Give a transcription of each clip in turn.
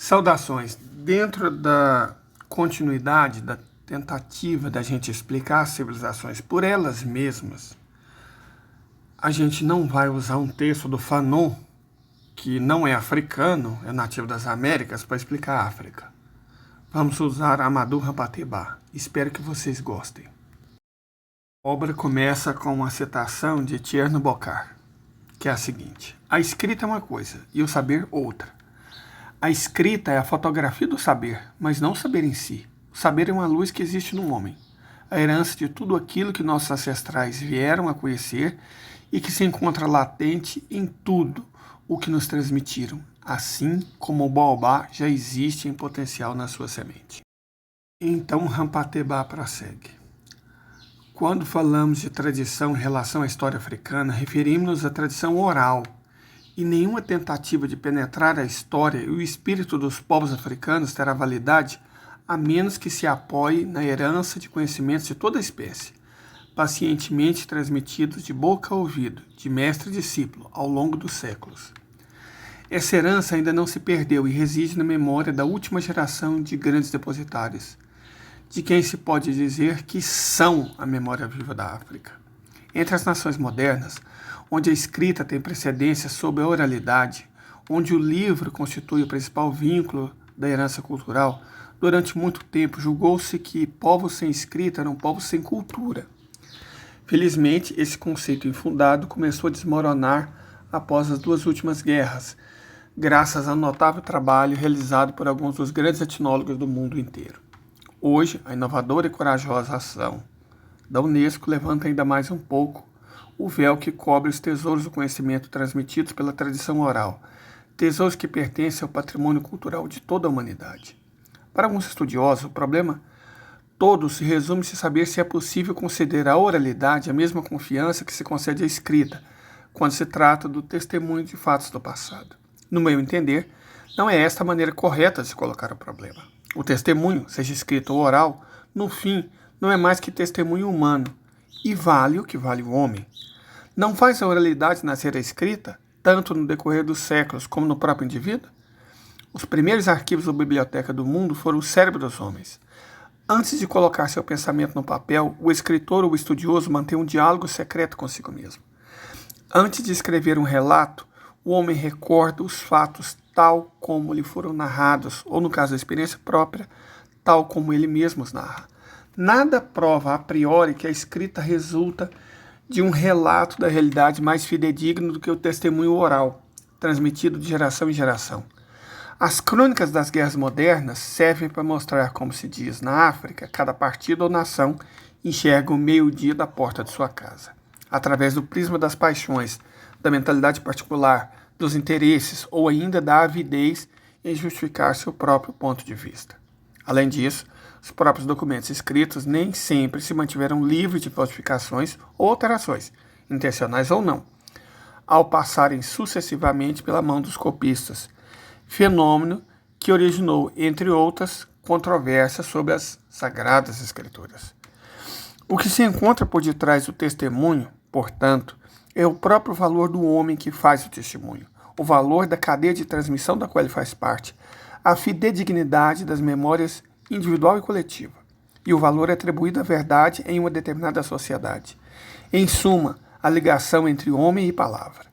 Saudações. Dentro da continuidade da tentativa da gente explicar as civilizações por elas mesmas, a gente não vai usar um texto do Fanon, que não é africano, é nativo das Américas, para explicar a África. Vamos usar Amadou Hampâté-Bâ. Espero que vocês gostem. A obra começa com uma citação de Thierno Bocard, que é a seguinte: a escrita é uma coisa e o saber outra. A escrita é a fotografia do saber, mas não o saber em si. O saber é uma luz que existe no homem, a herança de tudo aquilo que nossos ancestrais vieram a conhecer e que se encontra latente em tudo o que nos transmitiram, assim como o baobá já existe em potencial na sua semente. Então Hampâté-Bâ prossegue. Quando falamos de tradição em relação à história africana, referimos-nos à tradição oral, e nenhuma tentativa de penetrar a história e o espírito dos povos africanos terá validade a menos que se apoie na herança de conhecimentos de toda a espécie, pacientemente transmitidos de boca a ouvido, de mestre e discípulo, ao longo dos séculos. Essa herança ainda não se perdeu e reside na memória da última geração de grandes depositários, de quem se pode dizer que são a memória viva da África. Entre as nações modernas, onde a escrita tem precedência sobre a oralidade, onde o livro constitui o principal vínculo da herança cultural, durante muito tempo julgou-se que povos sem escrita eram povos sem cultura. Felizmente, esse conceito infundado começou a desmoronar após as duas últimas guerras, graças ao notável trabalho realizado por alguns dos grandes etnólogos do mundo inteiro. Hoje, a inovadora e corajosa ação da Unesco levanta ainda mais um pouco o véu que cobre os tesouros do conhecimento transmitidos pela tradição oral, tesouros que pertencem ao patrimônio cultural de toda a humanidade. Para alguns estudiosos, o problema todo se resume em saber se é possível conceder à oralidade a mesma confiança que se concede à escrita, quando se trata do testemunho de fatos do passado. No meu entender, não é esta a maneira correta de se colocar o problema. O testemunho, seja escrito ou oral, no fim, não é mais que testemunho humano, e vale o que vale o homem. Não faz a oralidade nascer a escrita, tanto no decorrer dos séculos como no próprio indivíduo? Os primeiros arquivos da biblioteca do mundo foram o cérebro dos homens. Antes de colocar seu pensamento no papel, o escritor ou o estudioso mantém um diálogo secreto consigo mesmo. Antes de escrever um relato, o homem recorda os fatos tal como lhe foram narrados, ou no caso da experiência própria, tal como ele mesmo os narra. Nada prova a priori que a escrita resulta de um relato da realidade mais fidedigno do que o testemunho oral, transmitido de geração em geração. As crônicas das guerras modernas servem para mostrar, como se diz na África, cada partido ou nação enxerga o meio-dia da porta de sua casa, através do prisma das paixões, da mentalidade particular, dos interesses ou ainda da avidez em justificar seu próprio ponto de vista. Além disso, os próprios documentos escritos nem sempre se mantiveram livres de falsificações ou alterações, intencionais ou não, ao passarem sucessivamente pela mão dos copistas, fenômeno que originou, entre outras, controvérsias sobre as Sagradas Escrituras. O que se encontra por detrás do testemunho, portanto, é o próprio valor do homem que faz o testemunho, o valor da cadeia de transmissão da qual ele faz parte, a fidedignidade das memórias individual e coletiva, e o valor atribuído à verdade em uma determinada sociedade. Em suma, a ligação entre homem e palavra.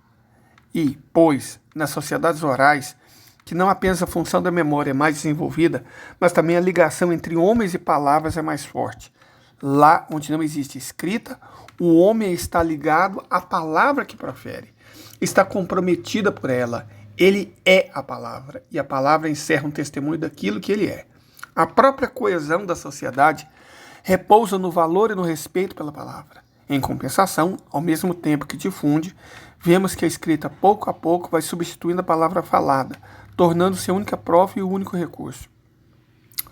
E, pois, nas sociedades orais, que não apenas a função da memória é mais desenvolvida, mas também a ligação entre homens e palavras é mais forte. Lá onde não existe escrita, o homem está ligado à palavra que profere, está comprometido por ela. Ele é a palavra, e a palavra encerra um testemunho daquilo que ele é. A própria coesão da sociedade repousa no valor e no respeito pela palavra. Em compensação, ao mesmo tempo que difunde, vemos que a escrita pouco a pouco vai substituindo a palavra falada, tornando-se a única prova e o único recurso.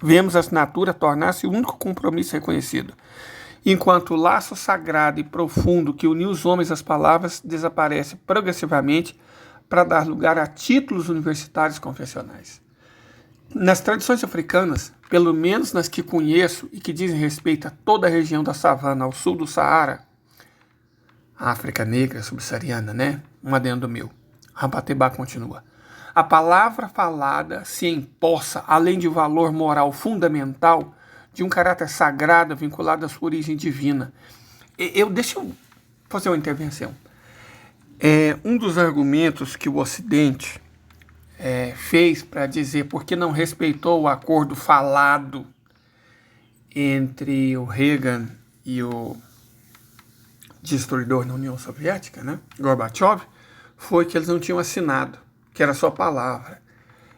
Vemos a assinatura tornar-se o único compromisso reconhecido, enquanto o laço sagrado e profundo que unia os homens às palavras desaparece progressivamente para dar lugar a títulos universitários confessionais. Nas tradições africanas, pelo menos nas que conheço e que dizem respeito a toda a região da savana ao sul do Saara, a África negra subsaariana, Um adendo meu. Hampâté-Bâ continua. A palavra falada se empossa, além de valor moral fundamental, de um caráter sagrado vinculado à sua origem divina. Deixa eu fazer uma intervenção. Um dos argumentos que o Ocidente fez para dizer por que não respeitou o acordo falado entre o Reagan e o destruidor na União Soviética, né, Gorbachev, foi que eles não tinham assinado, que era só palavra.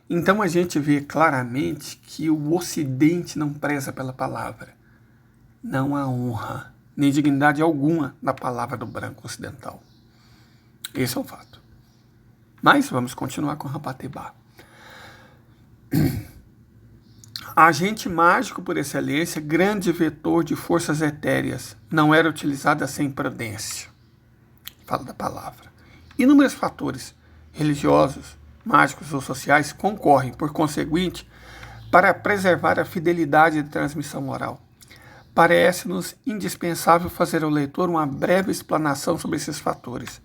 Então a gente vê claramente que o Ocidente não preza pela palavra. Não há honra, nem dignidade alguma na palavra do branco ocidental. Esse é um fato. Mas vamos continuar com Rampatebá. Agente mágico por excelência, grande vetor de forças etéreas, não era utilizada sem prudência. Fala da palavra. Inúmeros fatores religiosos, mágicos ou sociais concorrem, por conseguinte, para preservar a fidelidade de transmissão oral. Parece-nos indispensável fazer ao leitor uma breve explanação sobre esses fatores,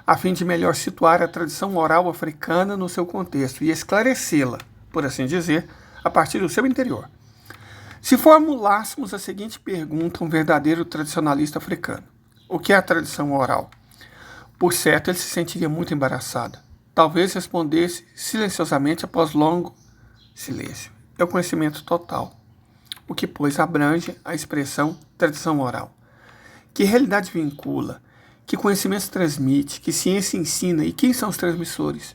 a fim de melhor situar a tradição oral africana no seu contexto e esclarecê-la, por assim dizer, a partir do seu interior. Se formulássemos a seguinte pergunta a um verdadeiro tradicionalista africano: o que é a tradição oral? Por certo, ele se sentiria muito embaraçado. Talvez respondesse silenciosamente após longo silêncio: é o conhecimento total, o que, pois, abrange a expressão tradição oral. Que realidade vincula? Que conhecimento transmite? Que ciência ensina? E quem são os transmissores?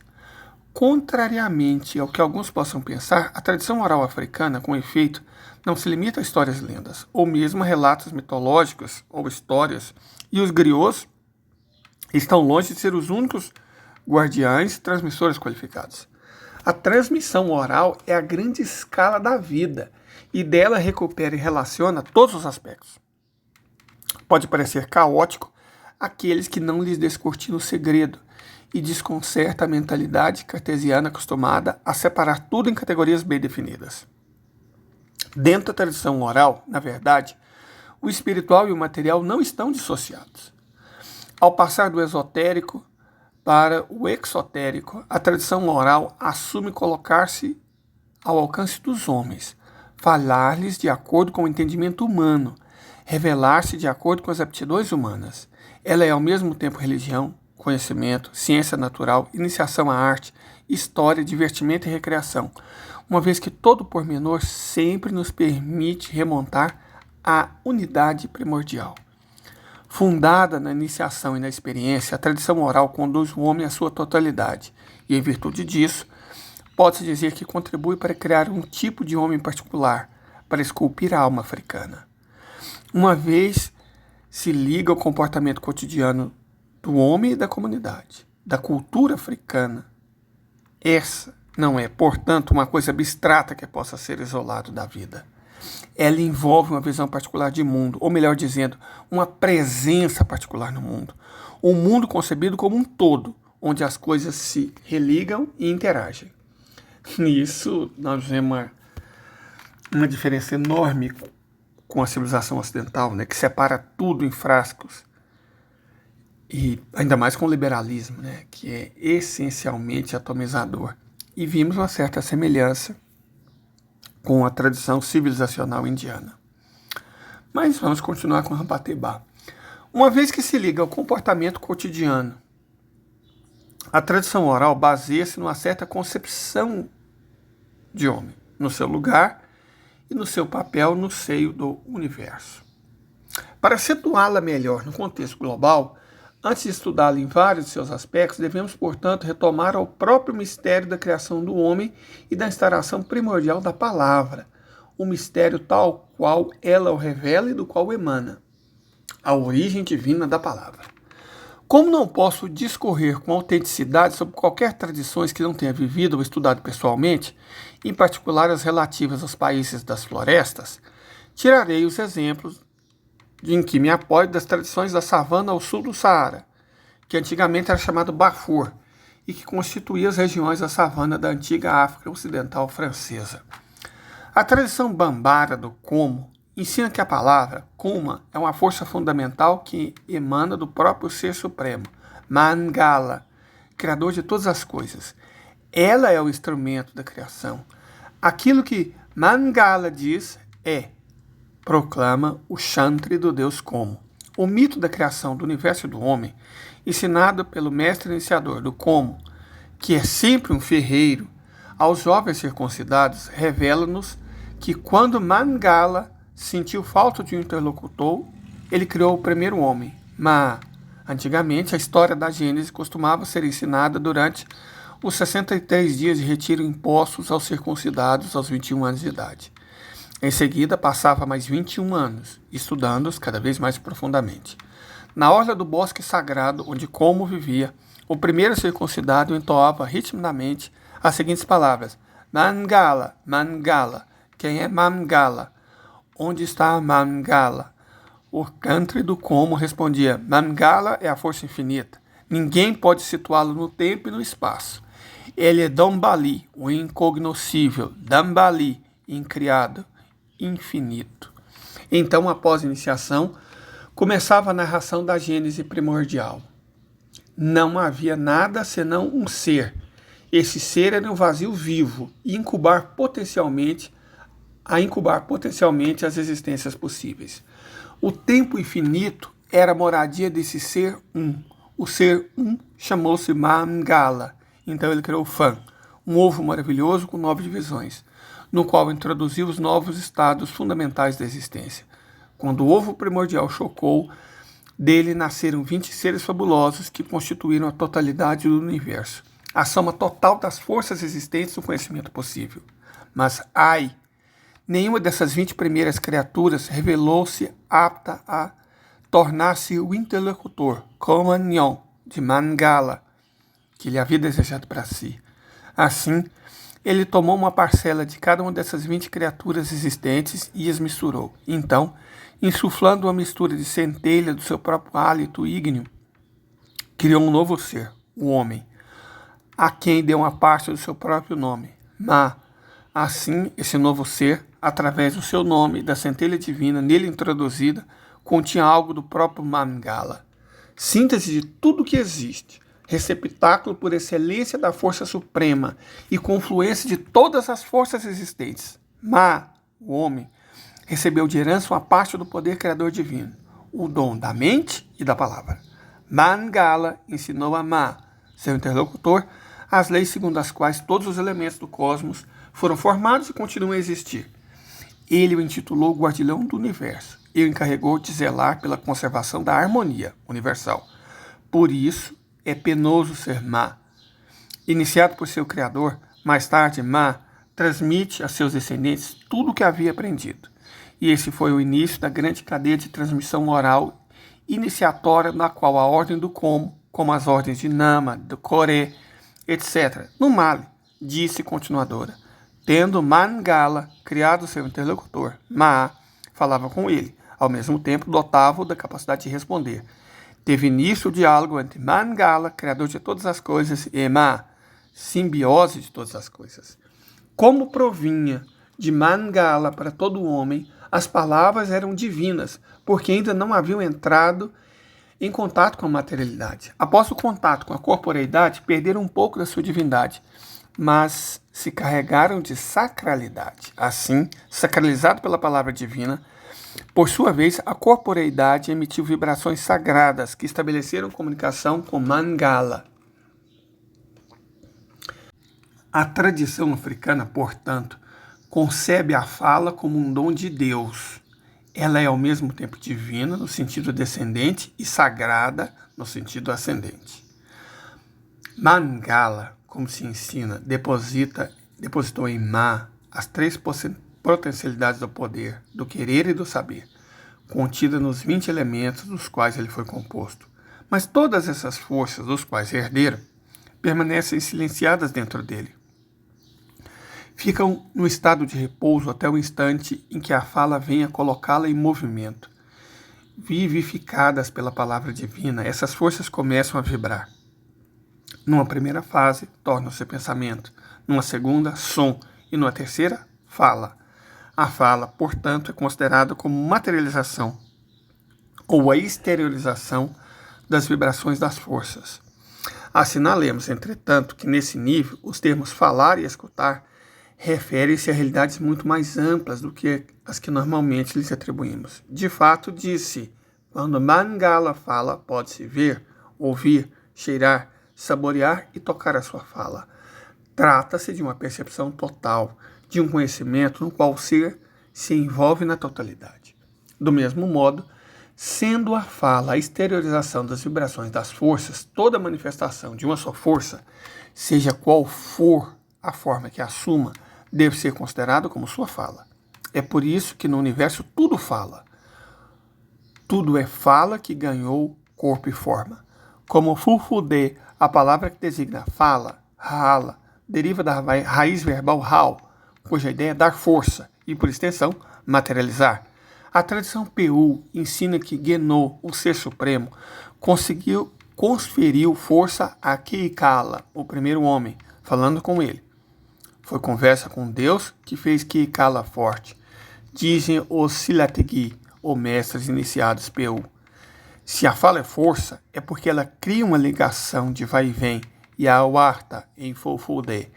Contrariamente ao que alguns possam pensar, a tradição oral africana, com efeito, não se limita a histórias e lendas, ou mesmo a relatos mitológicos ou histórias, e os griots estão longe de ser os únicos guardiães e transmissores qualificados. A transmissão oral é a grande escala da vida, e dela recupera e relaciona todos os aspectos. Pode parecer caótico àqueles que não lhes descortinam o segredo, e desconcerta a mentalidade cartesiana acostumada a separar tudo em categorias bem definidas. Dentro da tradição oral, na verdade, o espiritual e o material não estão dissociados. Ao passar do esotérico para o exotérico, a tradição oral assume colocar-se ao alcance dos homens, falar-lhes de acordo com o entendimento humano, revelar-se de acordo com as aptidões humanas. Ela é ao mesmo tempo religião, conhecimento, ciência natural, iniciação à arte, história, divertimento e recreação, uma vez que todo pormenor sempre nos permite remontar à unidade primordial. Fundada na iniciação e na experiência, a tradição oral conduz o homem à sua totalidade, e em virtude disso, pode-se dizer que contribui para criar um tipo de homem particular, para esculpir a alma africana. Uma vez se liga ao comportamento cotidiano do homem e da comunidade, da cultura africana. Essa não é, portanto, uma coisa abstrata que possa ser isolada da vida. Ela envolve uma visão particular de mundo, ou melhor dizendo, uma presença particular no mundo. Um mundo concebido como um todo, onde as coisas se religam e interagem. Nisso, nós vemos uma diferença enorme com a civilização ocidental, né, que separa tudo em frascos. E ainda mais com o liberalismo, né, que é essencialmente atomizador. E vimos uma certa semelhança com a tradição civilizacional indiana. Mas vamos continuar com Rampatebá. Uma vez que se liga ao comportamento cotidiano, a tradição oral baseia-se numa certa concepção de homem, no seu lugar e no seu papel no seio do universo. Para situá-la melhor no contexto global, antes de estudá-la em vários de seus aspectos, devemos, portanto, retomar ao próprio mistério da criação do homem e da instalação primordial da palavra, o mistério tal qual ela o revela e do qual emana, a origem divina da palavra. Como não posso discorrer com autenticidade sobre qualquer tradições que não tenha vivido ou estudado pessoalmente, em particular as relativas aos países das florestas, tirarei os exemplos em que me apoio das tradições da savana ao sul do Saara, que antigamente era chamado Darfur, e que constituía as regiões da savana da antiga África Ocidental francesa. A tradição bambara do Como ensina que a palavra Kuma é uma força fundamental que emana do próprio Ser Supremo, Mangala, Criador de todas as coisas. Ela é o instrumento da criação. Aquilo que Mangala diz proclama o chantre do Deus Como. O mito da criação do universo e do homem, ensinado pelo mestre iniciador do Como, que é sempre um ferreiro, aos jovens circuncidados, revela-nos que quando Mangala sentiu falta de um interlocutor, ele criou o primeiro homem. Mas, antigamente, a história da Gênese costumava ser ensinada durante os 63 dias de retiro impostos aos circuncidados aos 21 anos de idade. Em seguida, passava mais 21 anos, estudando-os cada vez mais profundamente. Na orla do bosque sagrado, onde Como vivia, o primeiro circuncidado entoava ritmicamente as seguintes palavras: Mangala, Mangala. Quem é Mangala? Onde está Mangala? O chantre do Como respondia: Mangala é a força infinita. Ninguém pode situá-lo no tempo e no espaço. Ele é Dambali, o incognoscível, Dambali, incriado, infinito. Então, após a iniciação, começava a narração da Gênese primordial. Não havia nada senão um ser. Esse ser era um vazio vivo e incubar potencialmente as existências possíveis. O tempo infinito era a moradia desse ser um. O ser um chamou-se Mangala. Então ele criou o Fan, um ovo maravilhoso com 9 divisões, no qual introduziu os novos estados fundamentais da existência. Quando o ovo primordial chocou, dele nasceram 20 seres fabulosos que constituíram a totalidade do universo, a soma total das forças existentes no conhecimento possível. Mas, nenhuma dessas 20 primeiras criaturas revelou-se apta a tornar-se o interlocutor, Comanion, de Mangala, que ele havia desejado para si. Assim, ele tomou uma parcela de cada uma dessas 20 criaturas existentes e as misturou. Então, insuflando uma mistura de centelha do seu próprio hálito ígneo, criou um novo ser, o homem, a quem deu uma parte do seu próprio nome, Ma. Assim, esse novo ser, através do seu nome e da centelha divina nele introduzida, continha algo do próprio Mangala, síntese de tudo que existe, receptáculo por excelência da força suprema e confluência de todas as forças existentes. Ma, o homem, recebeu de herança uma parte do poder criador divino, o dom da mente e da palavra. Mangala ensinou a Ma, seu interlocutor, as leis segundo as quais todos os elementos do cosmos foram formados e continuam a existir. Ele o intitulou Guardião do Universo e o encarregou de zelar pela conservação da harmonia universal. Por isso, é penoso ser Ma. Iniciado por seu criador, mais tarde Ma transmite a seus descendentes tudo o que havia aprendido. E esse foi o início da grande cadeia de transmissão oral iniciatória na qual a ordem do como as ordens de Nama, do Kore, etc. No Mali, disse continuadora, tendo Mangala criado seu interlocutor, Ma falava com ele, ao mesmo tempo dotava-o da capacidade de responder. Teve início o diálogo entre Mangala, criador de todas as coisas, e Ma, simbiose de todas as coisas. Como provinha de Mangala para todo homem, as palavras eram divinas, porque ainda não haviam entrado em contato com a materialidade. Após o contato com a corporeidade, perderam um pouco da sua divindade, mas se carregaram de sacralidade. Assim, sacralizado pela palavra divina, por sua vez, a corporeidade emitiu vibrações sagradas que estabeleceram comunicação com Mangala. A tradição africana, portanto, concebe a fala como um dom de Deus. Ela é ao mesmo tempo divina, no sentido descendente, e sagrada, no sentido ascendente. Mangala, como se ensina, depositou em Ma as 3 potencialidades do poder, do querer e do saber, contida nos 20 elementos dos quais ele foi composto. Mas todas essas forças dos quais herderam permanecem silenciadas dentro dele. Ficam no estado de repouso até o instante em que a fala venha colocá-la em movimento. Vivificadas pela palavra divina, essas forças começam a vibrar. Numa primeira fase, tornam-se pensamento. Numa segunda, som. E numa terceira, fala. A fala, portanto, é considerada como materialização ou a exteriorização das vibrações das forças. Assinalemos, entretanto, que nesse nível, os termos falar e escutar referem-se a realidades muito mais amplas do que as que normalmente lhes atribuímos. De fato, disse, quando Mangala fala, pode-se ver, ouvir, cheirar, saborear e tocar a sua fala. Trata-se de uma percepção total, de um conhecimento no qual o ser se envolve na totalidade. Do mesmo modo, sendo a fala a exteriorização das vibrações das forças, toda manifestação de uma só força, seja qual for a forma que assuma, deve ser considerado como sua fala. É por isso que no universo tudo fala. Tudo é fala que ganhou corpo e forma. Como Fulfudê, a palavra que designa fala, hala, deriva da raiz verbal hal, cuja ideia é dar força e, por extensão, materializar. A tradição Peu ensina que Genô, o Ser Supremo, conferiu força a Keikala, o primeiro homem, falando com ele. Foi conversa com Deus que fez Keikala forte. Dizem os Silategi, ou mestres iniciados Peu. Se a fala é força, é porque ela cria uma ligação de vai e vem, e a Warta em Fulfudê,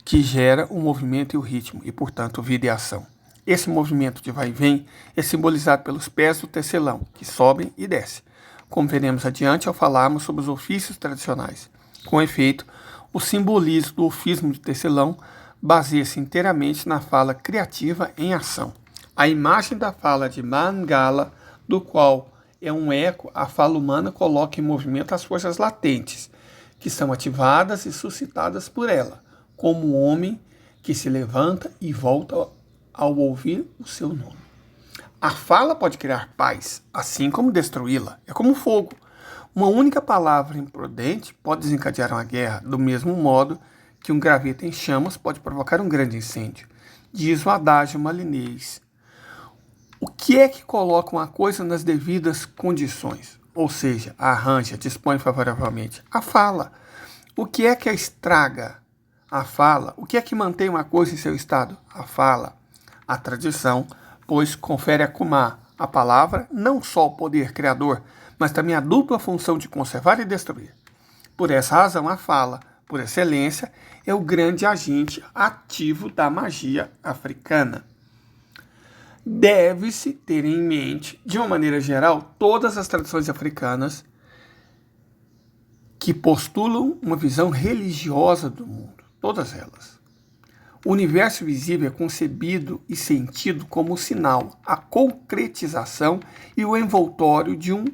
que gera o movimento e o ritmo, e, portanto, vida e ação. Esse movimento de vai e vem é simbolizado pelos pés do tecelão, que sobem e descem, como veremos adiante ao falarmos sobre os ofícios tradicionais. Com efeito, o simbolismo do ofício de tecelão baseia-se inteiramente na fala criativa em ação. A imagem da fala de Mangala, do qual é um eco, a fala humana coloca em movimento as forças latentes, que são ativadas e suscitadas por ela, como um homem que se levanta e volta ao ouvir o seu nome. A fala pode criar paz, assim como destruí-la. É como fogo. Uma única palavra imprudente pode desencadear uma guerra, do mesmo modo que um graveto em chamas pode provocar um grande incêndio. Diz o adágio malinês. O que é que coloca uma coisa nas devidas condições? Ou seja, arranja, dispõe favoravelmente. A fala. O que é que a estraga? A fala. O que é que mantém uma coisa em seu estado? A fala. A tradição, pois confere a Kumá, a palavra, não só o poder criador, mas também a dupla função de conservar e destruir. Por essa razão, a fala, por excelência, é o grande agente ativo da magia africana. Deve-se ter em mente, de uma maneira geral, todas as tradições africanas que postulam uma visão religiosa do mundo, todas elas. O universo visível é concebido e sentido como o sinal, a concretização e o envoltório de um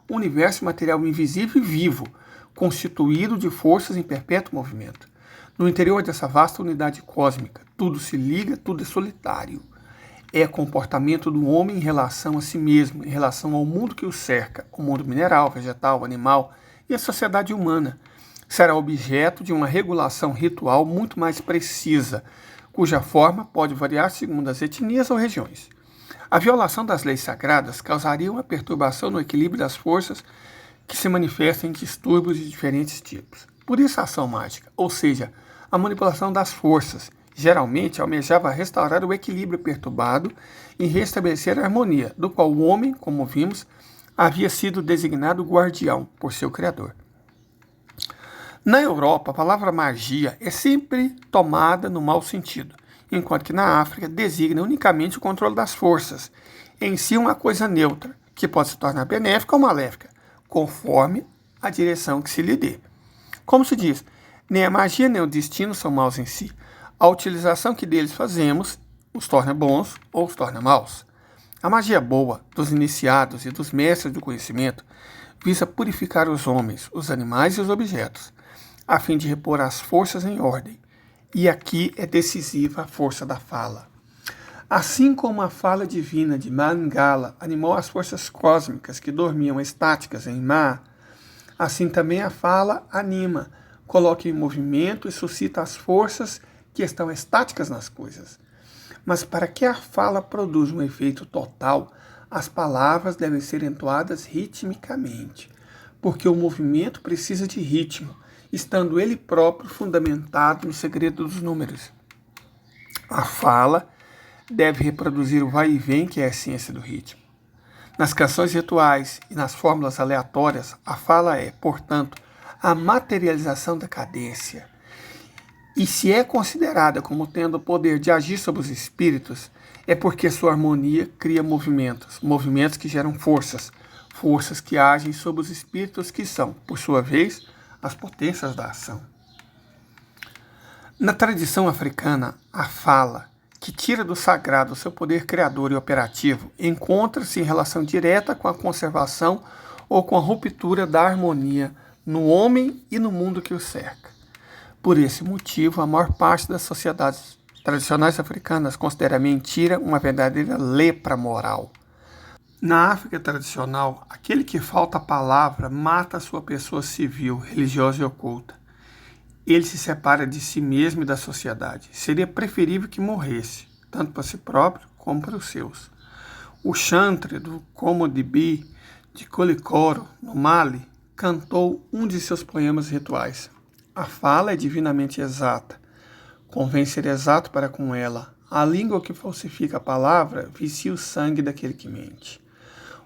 universo material invisível e vivo, constituído de forças em perpétuo movimento. No interior dessa vasta unidade cósmica, tudo se liga, tudo é solitário. É comportamento do homem em relação a si mesmo, em relação ao mundo que o cerca, o mundo mineral, vegetal, animal e a sociedade humana. Será objeto de uma regulação ritual muito mais precisa, cuja forma pode variar segundo as etnias ou regiões. A violação das leis sagradas causaria uma perturbação no equilíbrio das forças que se manifestam em distúrbios de diferentes tipos. Por isso a ação mágica, ou seja, a manipulação das forças, geralmente almejava restaurar o equilíbrio perturbado e restabelecer a harmonia, do qual o homem, como vimos, havia sido designado guardião por seu criador. Na Europa, a palavra magia é sempre tomada no mau sentido, enquanto que na África designa unicamente o controle das forças, em si uma coisa neutra, que pode se tornar benéfica ou maléfica, conforme a direção que se lhe dê. Como se diz, nem a magia nem o destino são maus em si. A utilização que deles fazemos os torna bons ou os torna maus. A magia boa dos iniciados e dos mestres do conhecimento visa purificar os homens, os animais e os objetos, a fim de repor as forças em ordem. E aqui é decisiva a força da fala. Assim como a fala divina de Mangala animou as forças cósmicas que dormiam estáticas em Ma, assim também a fala anima, coloca em movimento e suscita as forças que estão estáticas nas coisas. Mas para que a fala produza um efeito total, as palavras devem ser entoadas ritmicamente, porque o movimento precisa de ritmo, estando ele próprio fundamentado no segredo dos números. A fala deve reproduzir o vai e vem, que é a essência do ritmo. Nas canções rituais e nas fórmulas aleatórias, a fala é, portanto, a materialização da cadência. E se é considerada como tendo o poder de agir sobre os espíritos, é porque sua harmonia cria movimentos, movimentos que geram forças, forças que agem sobre os espíritos que são, por sua vez, as potências da ação. Na tradição africana, a fala, que tira do sagrado o seu poder criador e operativo, encontra-se em relação direta com a conservação ou com a ruptura da harmonia no homem e no mundo que o cerca. Por esse motivo, a maior parte das sociedades tradicionais africanas considera a mentira uma verdadeira lepra moral. Na África tradicional, aquele que falta a palavra mata a sua pessoa civil, religiosa e oculta. Ele se separa de si mesmo e da sociedade. Seria preferível que morresse, tanto para si próprio como para os seus. O chantre do Komodibi de Kolikoro, no Mali, cantou um de seus poemas rituais. A fala é divinamente exata. Convém ser exato para com ela. A língua que falsifica a palavra vicia o sangue daquele que mente.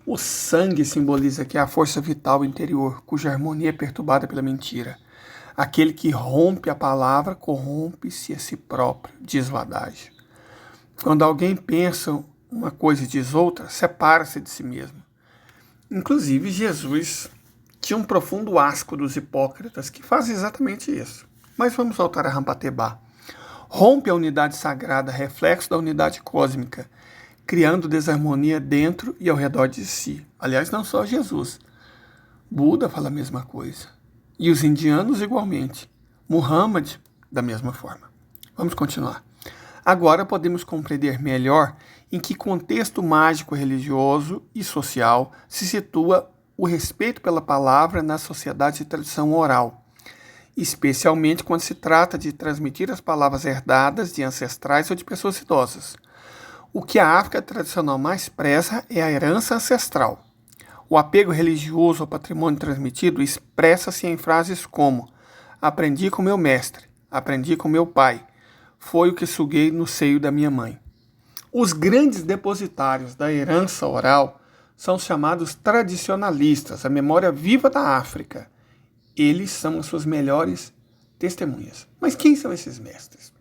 O sangue simboliza aqui a força vital interior, cuja harmonia é perturbada pela mentira. Aquele que rompe a palavra corrompe-se a si próprio, diz o adágio. Quando alguém pensa uma coisa e diz outra, separa-se de si mesmo. Inclusive, Jesus tinha um profundo asco dos hipócritas que fazem exatamente isso. Mas vamos voltar a Rampatebá. Rompe a unidade sagrada, reflexo da unidade cósmica, criando desarmonia dentro e ao redor de si. Aliás, não só Jesus. Buda fala a mesma coisa. E os indianos igualmente. Muhammad, da mesma forma. Vamos continuar. Agora podemos compreender melhor em que contexto mágico, religioso e social se situa o respeito pela palavra na sociedade de tradição oral, especialmente quando se trata de transmitir as palavras herdadas de ancestrais ou de pessoas idosas. O que a África tradicional mais preza é a herança ancestral. O apego religioso ao patrimônio transmitido expressa-se em frases como: aprendi com meu mestre, aprendi com meu pai, foi o que suguei no seio da minha mãe. Os grandes depositários da herança oral são chamados tradicionalistas, a memória viva da África. Eles são as suas melhores testemunhas. Mas quem são esses mestres?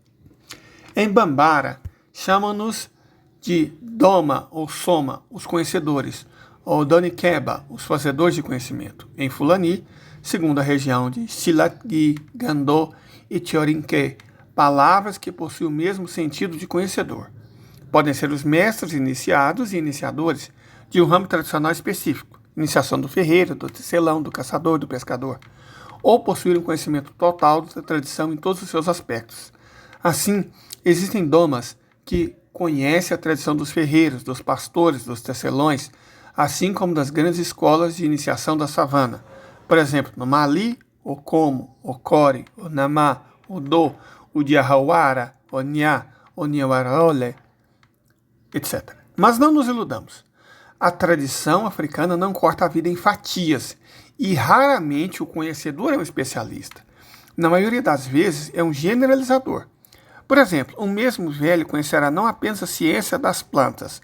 Em Bambara, chamam-nos de Doma ou Soma, os conhecedores, ou Donikeba, os fazedores de conhecimento. Em Fulani, segundo a região de Silatgi, Gandô e Tiorinque, palavras que possuem o mesmo sentido de conhecedor. Podem ser os mestres iniciados e iniciadores de um ramo tradicional específico, iniciação do ferreiro, do tecelão, do caçador, do pescador, ou possuir um conhecimento total da tradição em todos os seus aspectos. Assim, existem domas que conhecem a tradição dos ferreiros, dos pastores, dos tecelões, assim como das grandes escolas de iniciação da savana. Por exemplo, no Mali, o Como, o Core, o Namá, o Do, o Diahawara, o Nha, o Nyawarole, etc. Mas não nos iludamos. A tradição africana não corta a vida em fatias e raramente o conhecedor é um especialista. Na maioria das vezes é um generalizador. Por exemplo, um mesmo velho conhecerá não apenas a ciência das plantas,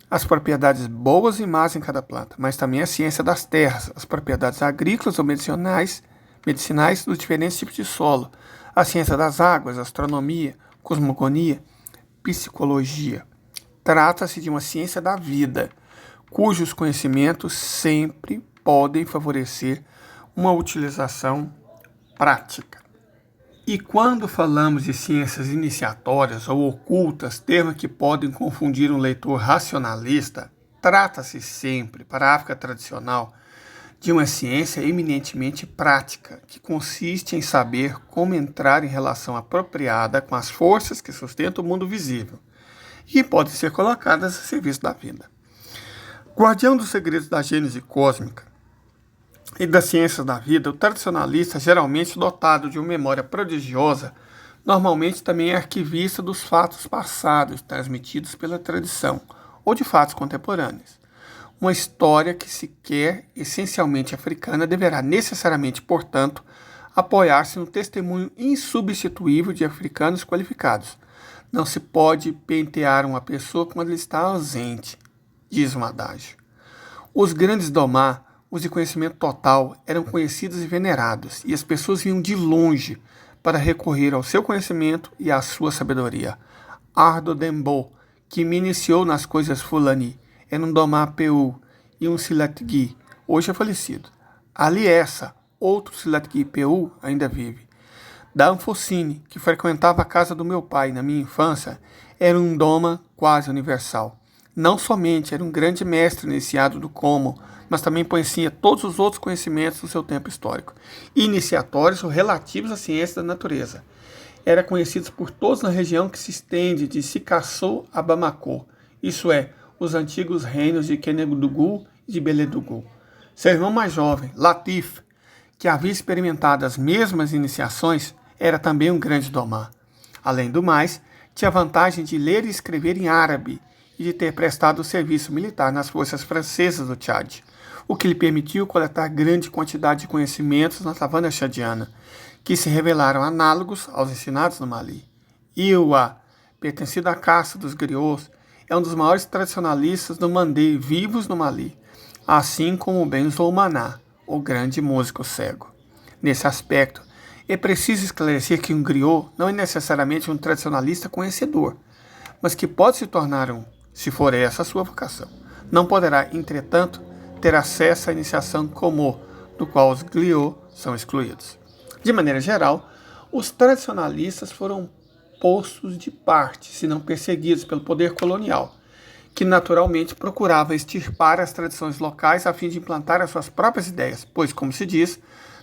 as propriedades boas e más em cada planta, mas também a ciência das terras, as propriedades agrícolas ou medicinais dos diferentes tipos de solo, a ciência das águas, astronomia, cosmogonia, psicologia. Trata-se de uma ciência da vida, cujos conhecimentos sempre podem favorecer uma utilização prática. E quando falamos de ciências iniciatórias ou ocultas, termos que podem confundir um leitor racionalista, trata-se sempre, para a África tradicional, de uma ciência eminentemente prática, que consiste em saber como entrar em relação apropriada com as forças que sustentam o mundo visível e podem ser colocadas a serviço da vida. Guardião dos segredos da gênese cósmica e das ciências da vida, o tradicionalista, geralmente dotado de uma memória prodigiosa, normalmente também é arquivista dos fatos passados transmitidos pela tradição ou de fatos contemporâneos. Uma história que se quer essencialmente africana deverá necessariamente, portanto, apoiar-se no testemunho insubstituível de africanos qualificados. Não se pode pentear uma pessoa quando ela está ausente, diz um adágio. Os grandes domá, os de conhecimento total eram conhecidos e venerados, e as pessoas vinham de longe para recorrer ao seu conhecimento e à sua sabedoria. Ardo Dembo, que me iniciou nas coisas Fulani, era um Domá Peu e um Silatgi, hoje é falecido. Aliessa, outro Silatgi Peu, ainda vive. Da Anfocine, que frequentava a casa do meu pai na minha infância, era um Doma quase universal. Não somente era um grande mestre iniciado do Como, mas também conhecia todos os outros conhecimentos do seu tempo histórico, iniciatórios ou relativos à ciência da natureza. Era conhecido por todos na região que se estende de Sikassou a Bamako, isso é, os antigos reinos de Kenedougou e de Beledougou. Seu irmão mais jovem, Latif, que havia experimentado as mesmas iniciações, era também um grande domá. Além do mais, tinha a vantagem de ler e escrever em árabe e de ter prestado serviço militar nas forças francesas do Tchad, o que lhe permitiu coletar grande quantidade de conhecimentos na savana chadiana, que se revelaram análogos aos ensinados no Mali. Iwa, pertencido à casta dos griots, é um dos maiores tradicionalistas do Mandé vivos no Mali, assim como Benzo Maná, o grande músico cego. Nesse aspecto, é preciso esclarecer que um griot não é necessariamente um tradicionalista conhecedor, mas que pode se tornar um, se for essa a sua vocação. Não poderá, entretanto, ter acesso à iniciação comum, do qual os griots são excluídos. De maneira geral, os tradicionalistas foram postos de parte, se não perseguidos pelo poder colonial, que naturalmente procurava extirpar as tradições locais a fim de implantar as suas próprias ideias, pois, como se diz,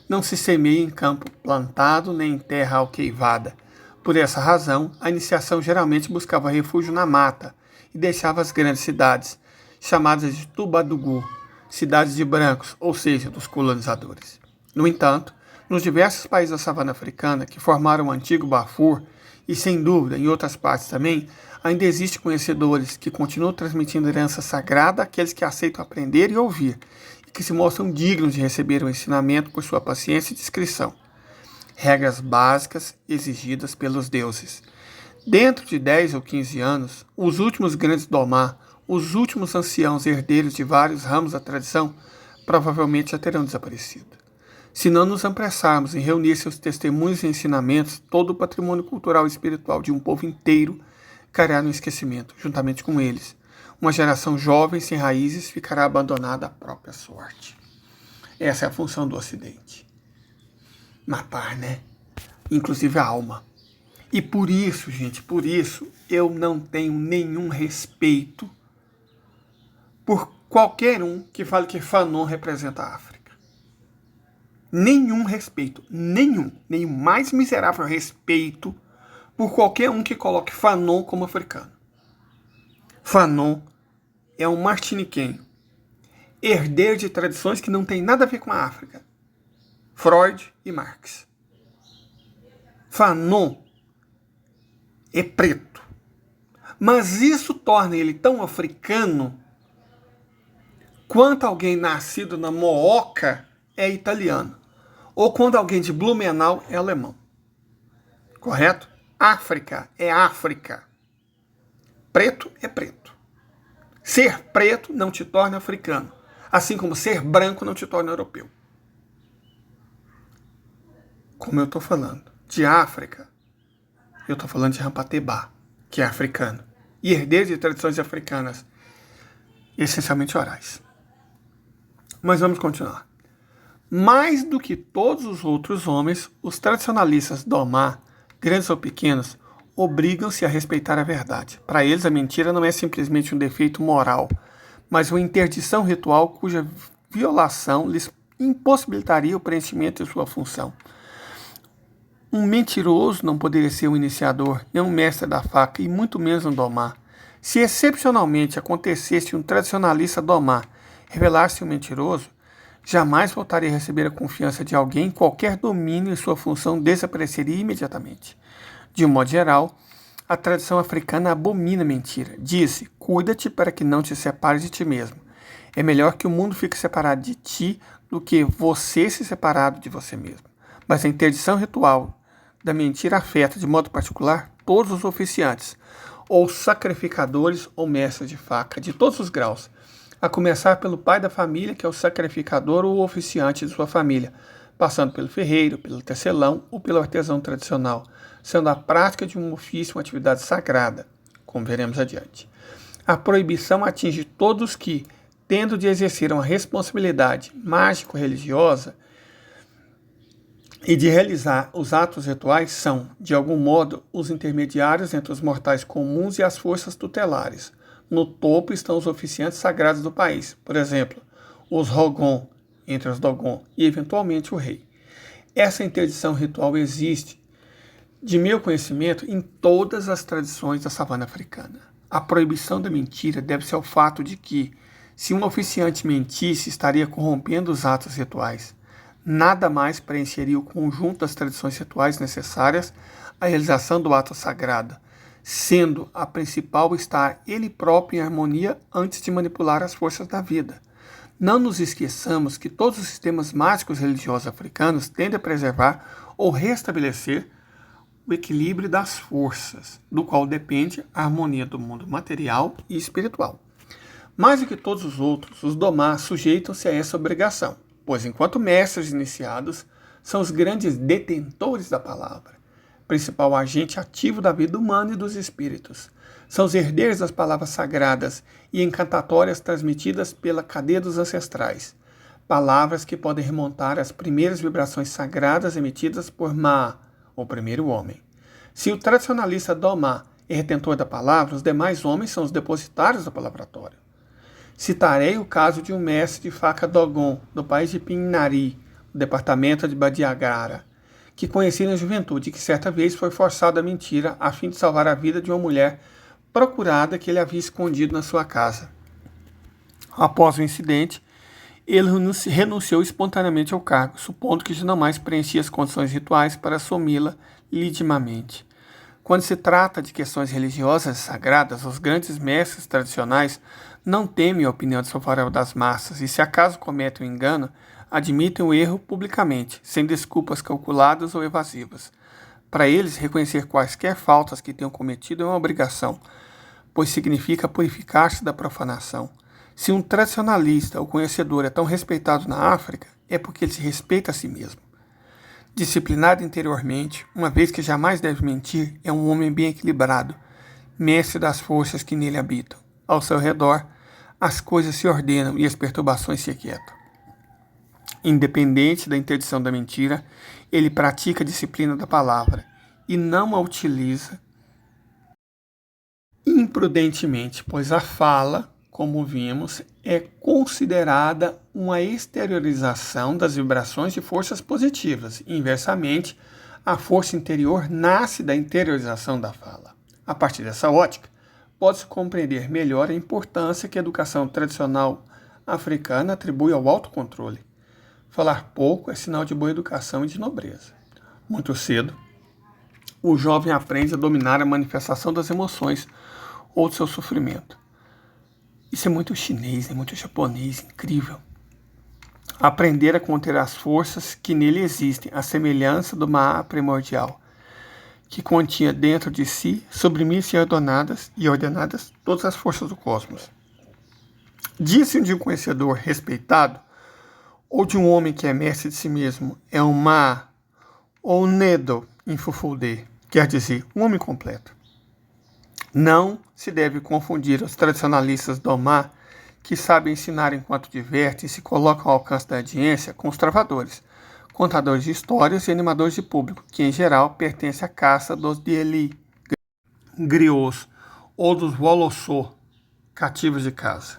não se semeia em campo plantado nem em terra alqueivada. Por essa razão, a iniciação geralmente buscava refúgio na mata e deixava as grandes cidades, chamadas de Tubadugu, cidades de brancos, ou seja, dos colonizadores. No entanto, nos diversos países da savana africana que formaram o antigo Darfur, e sem dúvida em outras partes também, ainda existem conhecedores que continuam transmitindo herança sagrada àqueles que aceitam aprender e ouvir, e que se mostram dignos de receber o ensinamento por sua paciência e discrição. Regras básicas exigidas pelos deuses. Dentro de 10 ou 15 anos, os últimos grandes domá, os últimos anciãos herdeiros de vários ramos da tradição, provavelmente já terão desaparecido. Se não nos apressarmos em reunir seus testemunhos e ensinamentos, todo o patrimônio cultural e espiritual de um povo inteiro cairá no esquecimento, juntamente com eles. Uma geração jovem sem raízes ficará abandonada à própria sorte. Essa é a função do Ocidente. Matar, né? Inclusive a alma. E por isso, gente, por isso, eu não tenho nenhum respeito por qualquer um que fale que Fanon representa a África. Nenhum respeito, nenhum mais miserável respeito por qualquer um que coloque Fanon como africano. Fanon é um martiniquenho, herdeiro de tradições que não tem nada a ver com a África. Freud e Marx. Fanon é preto, mas isso torna ele tão africano quanto alguém nascido na Mooca é italiano, ou quando alguém de Blumenau é alemão. Correto? África é África. Preto é preto. Ser preto não te torna africano, assim como ser branco não te torna europeu. Como eu estou falando de África, eu estou falando de Rampatebá, que é africano, e herdeiro de tradições africanas, essencialmente orais. Mas vamos continuar. Mais do que todos os outros homens, os tradicionalistas domá, grandes ou pequenos, obrigam-se a respeitar a verdade. Para eles, a mentira não é simplesmente um defeito moral, mas uma interdição ritual cuja violação lhes impossibilitaria o preenchimento de sua função. Um mentiroso não poderia ser um iniciador, nem um mestre da faca, e muito menos um domá. Se excepcionalmente acontecesse um tradicionalista domá revelar-se um mentiroso, jamais voltaria a receber a confiança de alguém, qualquer domínio e sua função desapareceria imediatamente. De um modo geral, a tradição africana abomina a mentira. Diz: cuida-te para que não te separes de ti mesmo. É melhor que o mundo fique separado de ti do que você se separado de você mesmo. Mas a interdição ritual da mentira afeta, de modo particular, todos os oficiantes, ou sacrificadores ou mestres de faca, de todos os graus, a começar pelo pai da família, que é o sacrificador ou oficiante de sua família, passando pelo ferreiro, pelo tecelão ou pelo artesão tradicional, sendo a prática de um ofício uma atividade sagrada, como veremos adiante. A proibição atinge todos que, tendo de exercer uma responsabilidade mágico-religiosa e de realizar os atos rituais, são, de algum modo, os intermediários entre os mortais comuns e as forças tutelares. No topo estão os oficiantes sagrados do país, por exemplo, os Rogon, entre os Dogon, e eventualmente o rei. Essa interdição ritual existe, de meu conhecimento, em todas as tradições da savana africana. A proibição da mentira deve-se ao fato de que, se um oficiante mentisse, estaria corrompendo os atos rituais. Nada mais preencheria o conjunto das tradições rituais necessárias à realização do ato sagrado, sendo a principal estar ele próprio em harmonia antes de manipular as forças da vida. Não nos esqueçamos que todos os sistemas mágicos religiosos africanos tendem a preservar ou restabelecer o equilíbrio das forças, do qual depende a harmonia do mundo material e espiritual. Mais do que todos os outros, os Domá sujeitam-se a essa obrigação, pois enquanto mestres iniciados, são os grandes detentores da palavra, principal agente ativo da vida humana e dos espíritos. São os herdeiros das palavras sagradas e encantatórias transmitidas pela cadeia dos ancestrais, palavras que podem remontar às primeiras vibrações sagradas emitidas por Ma, o primeiro homem. Se o tradicionalista Domá é retentor da palavra, os demais homens são os depositários do palavratório. Citarei o caso de um mestre de faca Dogon, do país de Pinnari, no departamento de Badiagara, que conheci na juventude e que certa vez foi forçado à mentira a fim de salvar a vida de uma mulher procurada que ele havia escondido na sua casa. Após o incidente, ele renunciou espontaneamente ao cargo, supondo que já não mais preenchia as condições rituais para assumi-la legitimamente. Quando se trata de questões religiosas e sagradas, os grandes mestres tradicionais não temem a opinião desfavorável das massas e, se acaso cometem um engano, admitem o erro publicamente, sem desculpas calculadas ou evasivas. Para eles, reconhecer quaisquer faltas que tenham cometido é uma obrigação, pois significa purificar-se da profanação. Se um tradicionalista ou conhecedor é tão respeitado na África, é porque ele se respeita a si mesmo. Disciplinado interiormente, uma vez que jamais deve mentir, é um homem bem equilibrado, mestre das forças que nele habitam. Ao seu redor, as coisas se ordenam e as perturbações se aquietam. Independente da interdição da mentira, ele pratica a disciplina da palavra e não a utiliza imprudentemente, pois a fala, como vimos, é considerada uma exteriorização das vibrações de forças positivas. Inversamente, a força interior nasce da interiorização da fala. A partir dessa ótica, pode-se compreender melhor a importância que a educação tradicional africana atribui ao autocontrole. Falar pouco é sinal de boa educação e de nobreza. Muito cedo, o jovem aprende a dominar a manifestação das emoções ou do seu sofrimento. Isso é muito chinês, é muito japonês, incrível. Aprender a conter as forças que nele existem, a semelhança do Ma primordial, que continha dentro de si, submissas e ordenadas todas as forças do cosmos. Disse de um conhecedor respeitado, ou de um homem que é mestre de si mesmo, é um Ma ou Nedo em Fufulde, quer dizer, um homem completo. Não se deve confundir os tradicionalistas Domá, que sabem ensinar enquanto divertem e se colocam ao alcance da audiência, com os travadores, contadores de histórias e animadores de público, que em geral pertencem à caça dos Dieli, griots, ou dos Wolossô, cativos de casa.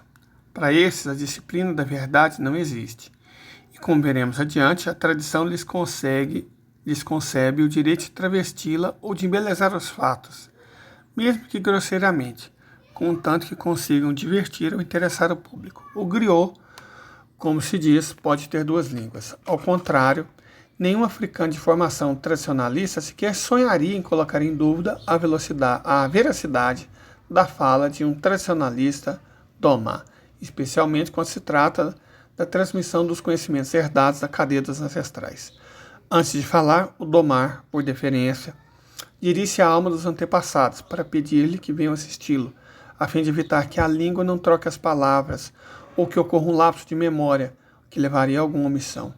Para esses, a disciplina da verdade não existe. E como veremos adiante, a tradição lhes concebe o direito de travesti-la ou de embelezar os fatos, mesmo que grosseiramente, contanto que consigam divertir ou interessar o público. O griot, como se diz, pode ter duas línguas. Ao contrário, nenhum africano de formação tradicionalista sequer sonharia em colocar em dúvida a veracidade da fala de um tradicionalista Domá, especialmente quando se trata da transmissão dos conhecimentos herdados da cadeia dos ancestrais. Antes de falar, o Domar, por deferência, dirige a alma dos antepassados para pedir-lhe que venham assisti-lo, a fim de evitar que a língua não troque as palavras ou que ocorra um lapso de memória, que levaria a alguma omissão.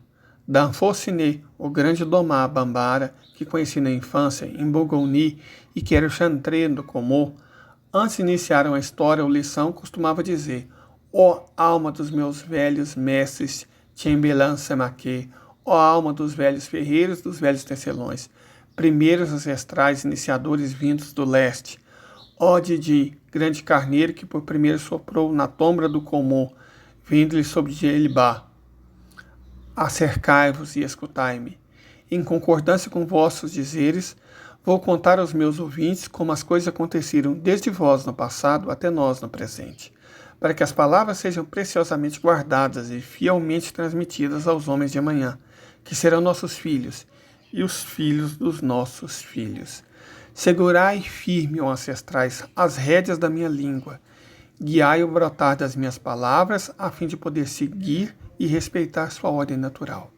Danfossine, o grande Domá Bambara, que conheci na infância em Bogoni e que era o chantre do Comô, antes de iniciar uma história ou lição, costumava dizer: ó alma dos meus velhos mestres Chembelan Semaquê, ó alma dos velhos ferreiros, dos velhos tecelões, primeiros ancestrais iniciadores vindos do leste, ó Didi, grande carneiro que por primeiro soprou na tombra do Comô, vindo-lhe sobre Jelibá. Acercai-vos e escutai-me. Em concordância com vossos dizeres, vou contar aos meus ouvintes como as coisas aconteceram desde vós no passado até nós no presente, para que as palavras sejam preciosamente guardadas e fielmente transmitidas aos homens de amanhã, que serão nossos filhos, e os filhos dos nossos filhos. Segurai firme, ó ancestrais, as rédeas da minha língua, guiai o brotar das minhas palavras, a fim de poder seguir e respeitar sua ordem natural.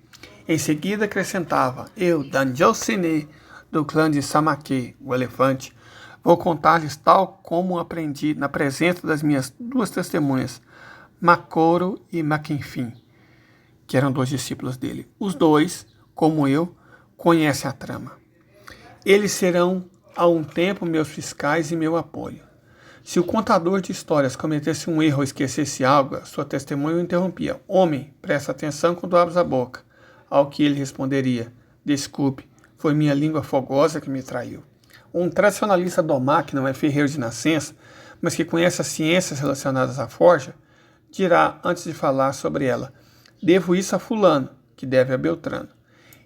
Em seguida acrescentava: eu, Danjosine, do clã de Samaquê, o elefante, vou contar-lhes tal como aprendi na presença das minhas duas testemunhas, Macoro e Maquinfim, que eram 2 discípulos dele. Os 2, como eu, conhecem a trama. Eles serão, há um tempo, meus fiscais e meu apoio. Se o contador de histórias cometesse um erro ou esquecesse algo, sua testemunha o interrompia: homem, presta atenção quando abres a boca. Ao que ele responderia: desculpe, foi minha língua fogosa que me traiu. Um tradicionalista domá, que não é ferreiro de nascença, mas que conhece as ciências relacionadas à forja, dirá, antes de falar sobre ela: devo isso a fulano, que deve a Beltrano.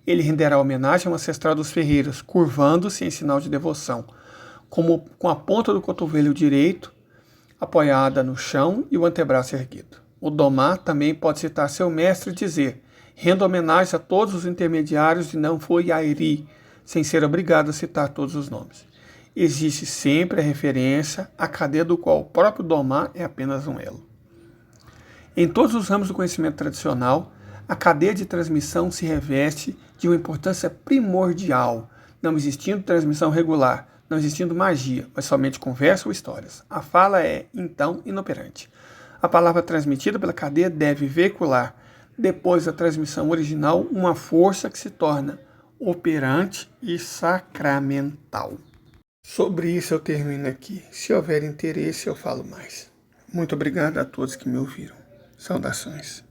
Ele renderá homenagem ao ancestral dos ferreiros, curvando-se em sinal de devoção, como com a ponta do cotovelo direito apoiada no chão e o antebraço erguido. O domá também pode citar seu mestre e dizer: rendo homenagem a todos os intermediários de não foi Airi, sem ser obrigado a citar todos os nomes. Existe sempre a referência à cadeia do qual o próprio domá é apenas um elo. Em todos os ramos do conhecimento tradicional, a cadeia de transmissão se reveste de uma importância primordial, não existindo transmissão regular, não existindo magia, mas somente conversa ou histórias. A fala é, então, inoperante. A palavra transmitida pela cadeia deve veicular, depois da transmissão original, uma força que se torna operante e sacramental. Sobre isso eu termino aqui. Se houver interesse, eu falo mais. Muito obrigado a todos que me ouviram. Saudações.